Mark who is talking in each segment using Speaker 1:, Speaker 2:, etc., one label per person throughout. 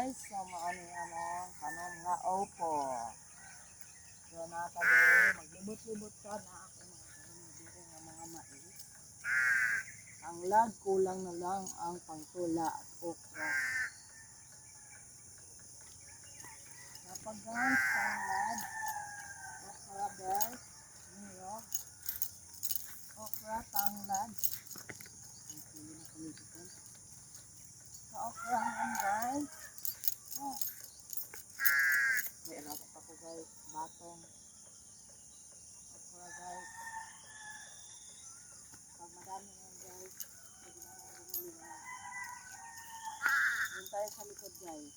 Speaker 1: guys, so maano kanon nga opo. So natabi maglibot-libot ka na ako mga kanon nga mga mais. Ang lag kulang na lang ang pangtula at okra. Napagang salad, okra guys, niyog, okra tanglad. Sa okra naman guys. Oh. May alapat ako guys, batong. Okra guys. Pag madami naman guys, pwede na akong bumili na. Doon tayo sa likod guys.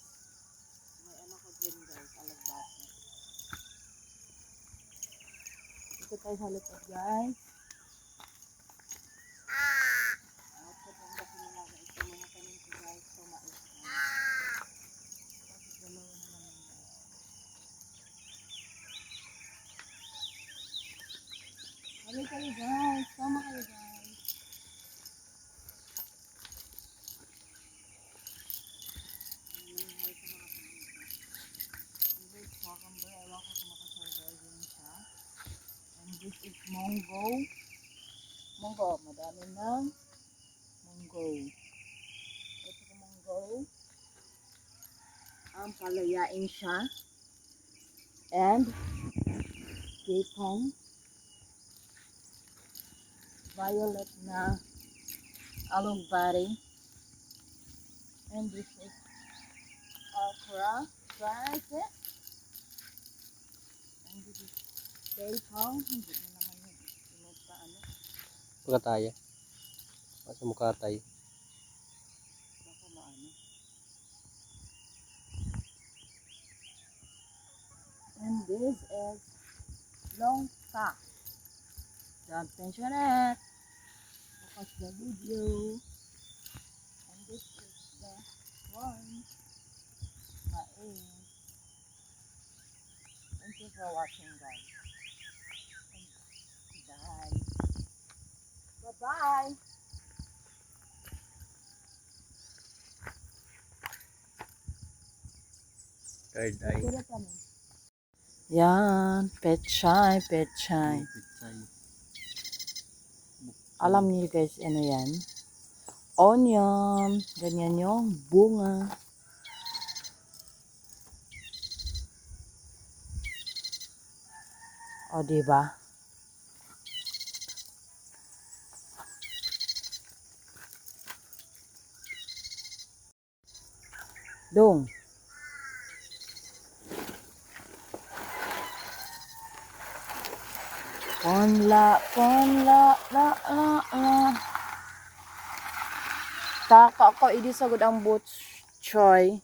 Speaker 1: May anak ko dyan guys, alagbati. Dito tayo sa likod guys. Hali kayo guys, sama kayo guys. This is cucumber, ewan ko kung makasurvive din siya. And this is munggo. Munggo, madami ng munggo. Ito ko munggo. Ang palayain siya. And kipong. Violet na alugbati. And this is okra, guys. And this is bacon. Hindi na naman yung sunod ka ano.
Speaker 2: Pagkataya. Masa mukha tayo.
Speaker 1: Baka maano. And this is longka. Don't mention it. Watch the video. And this is the one. Mais. Thank you for watching guys. Bye. Bye-bye.
Speaker 2: Third eye.
Speaker 1: Yan, pechay, pechay. Alam niyo guys, ano yan? Onion. Ganyan yung bunga. O, diba? Dong. Ponla, la, la. Taka ko, idi sagod ang boots, choy.